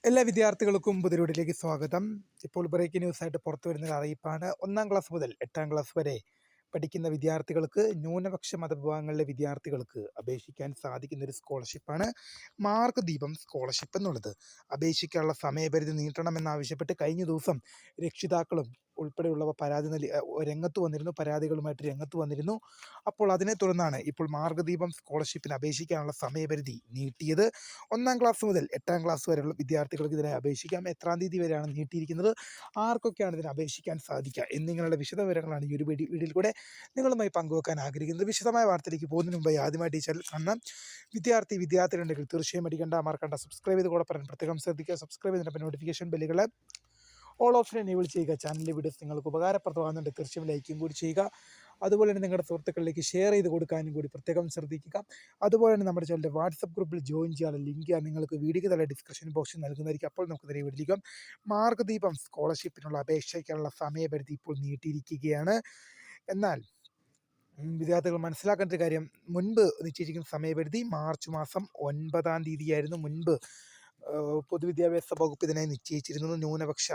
എല്ലാ വിദ്യാർത്ഥികൾക്കും പുതിയൊരുവിലേക്ക് സ്വാഗതം. ഇപ്പോൾ ബ്രേക്കിംഗ് ന്യൂസായിട്ട് പുറത്തു വരുന്ന ഒരു അറിയിപ്പാണ്. 1-ാം ക്ലാസ് മുതൽ 8-ാം ക്ലാസ് വരെ പഠിക്കുന്ന വിദ്യാർത്ഥികൾക്ക്, ന്യൂനപക്ഷ മതവിഭാഗങ്ങളിലെ വിദ്യാർത്ഥികൾക്ക് അപേക്ഷിക്കാൻ സാധിക്കുന്ന ഒരു സ്കോളർഷിപ്പാണ് മാർക്ക് ദീപം സ്കോളർഷിപ്പ് എന്നുള്ളത്. അപേക്ഷിക്കാനുള്ള സമയപരിധി നീട്ടണമെന്നാവശ്യപ്പെട്ട് കഴിഞ്ഞ ദിവസം രക്ഷിതാക്കളും ഉൾപ്പെടെയുള്ളവ പരാതികളുമായിട്ട് രംഗത്ത് വന്നിരുന്നു. അപ്പോൾ അതിനെ തുടർന്നാണ് ഇപ്പോൾ മാർഗ്ഗദീപം സ്കോളർഷിപ്പിന് അപേക്ഷിക്കാനുള്ള സമയപരിധി നീട്ടിയത്. 1-ാം ക്ലാസ് മുതൽ 8-ാം ക്ലാസ് വരെയുള്ള വിദ്യാർത്ഥികൾക്ക് ഇതിനെ അപേക്ഷിക്കാം. എത്രാം തീയതി വരെയാണ് നീട്ടിയിരിക്കുന്നത്, ആർക്കൊക്കെയാണ് ഇതിന് അപേക്ഷിക്കാൻ സാധിക്കുക എന്നിങ്ങനെയുള്ള വിശദവിവരങ്ങളാണ് ഈ ഒരു വീഡിയോയിൽ കൂടെ നിങ്ങളുമായി പങ്കുവെക്കാൻ ആഗ്രഹിക്കുന്നത്. വിശദമായ വാർത്തയിലേക്ക് പോകുന്നതിന് മുമ്പ് ആദ്യമായിട്ട് ഈ ചാനൽ കാണണം വിദ്യാർത്ഥികളുണ്ടെങ്കിൽ തീർച്ചയായും അടിക്കേണ്ട മറക്കണ്ട സബ്സ്ക്രൈബ് ചെയ്ത് കൂടെ പറയാൻ പ്രത്യേകം ശ്രദ്ധിക്കുക. സബ്സ്ക്രൈബ് ചെയ്തിട്ട് നോട്ടിഫിക്കേഷൻ ബെല്ലുകൾ ഓൾ ഓപ്ഷൻ എനേബിൾ ചെയ്യുക. ചാനലിലെ വീഡിയോസ് നിങ്ങൾക്ക് ഉപകാരപ്രദമാകുന്നുണ്ട്, തീർച്ചയായും ലൈക്കും കൂടി ചെയ്യുക. അതുപോലെ തന്നെ നിങ്ങളുടെ സുഹൃത്തുക്കളിലേക്ക് ഷെയർ ചെയ്ത് കൊടുക്കാനും കൂടി പ്രത്യേകം ശ്രദ്ധിക്കുക. അതുപോലെ തന്നെ നമ്മുടെ ചാനലിൻ്റെ വാട്സപ്പ് ഗ്രൂപ്പിൽ ജോയിൻ ചെയ്യാനുള്ള ലിങ്ക് നിങ്ങൾക്ക് വീഡിയോയ്ക്ക് തന്നെ ഡിസ്ക്രിപ്ഷൻ ബോക്സിൽ നൽകുന്നതായിരിക്കും. അപ്പോൾ നമുക്ക് നേരെ വീട്ടിലേക്കും. മാർഗ്ഗദീപം സ്കോളർഷിപ്പിനുള്ള അപേക്ഷിക്കാനുള്ള സമയപരിധി ഇപ്പോൾ നീട്ടിയിരിക്കുകയാണ്. എന്നാൽ വിദ്യാർത്ഥികൾ മനസ്സിലാക്കേണ്ട ഒരു കാര്യം, മുൻപ് നിശ്ചയിച്ചിരിക്കുന്ന സമയപരിധി മാർച്ച് മാസം 9-ാം തീയതിയായിരുന്നു. മുൻപ് പൊതുവിദ്യാഭ്യാസ വകുപ്പ് ഇതിനായി നിശ്ചയിച്ചിരുന്നത്. ന്യൂനപക്ഷ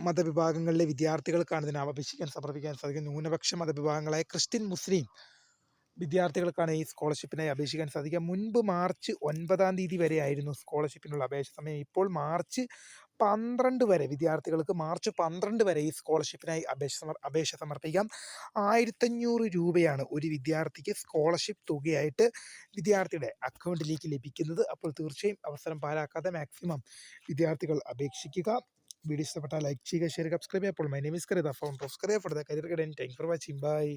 മതവിഭാഗങ്ങളിലെ വിദ്യാർത്ഥികൾക്കാണ് ഇതിന് അപേക്ഷിക്കാൻ സമർപ്പിക്കാൻ സാധിക്കും. ന്യൂനപക്ഷ മതവിഭാഗങ്ങളായ ക്രിസ്ത്യൻ, മുസ്ലിം വിദ്യാർത്ഥികൾക്കാണ് ഈ സ്കോളർഷിപ്പിനായി അപേക്ഷിക്കാൻ സാധിക്കുക. മുൻപ് മാർച്ച് 9-ാം തീയതി വരെ ആയിരുന്നു സ്കോളർഷിപ്പിനുള്ള അപേക്ഷ സമയം. ഇപ്പോൾ മാർച്ച് 12 വരെ വിദ്യാർത്ഥികൾക്ക് മാർച്ച് 12 വരെ ഈ സ്കോളർഷിപ്പിനായി അപേക്ഷ സമർപ്പിക്കാം. 1500 രൂപയാണ് ഒരു വിദ്യാർത്ഥിക്ക് സ്കോളർഷിപ്പ് തുകയായിട്ട് വിദ്യാർത്ഥിയുടെ അക്കൗണ്ടിലേക്ക് ലഭിക്കുന്നത്. അപ്പോൾ തീർച്ചയായും അവസരം പാഴാക്കാതെ മാക്സിമം വിദ്യാർത്ഥികൾ അപേക്ഷിക്കുക. വീഡിയോ ഇഷ്ടപ്പെട്ടാൽ ലൈക്ക് ചെയ്യുക, ഷെയർ, സബ്സ്ക്രൈബ് ചെയ്യുക. അപ്പോൾ my name is Kareetha, founder of Kareetha for the career guidance. Thank for watching. By.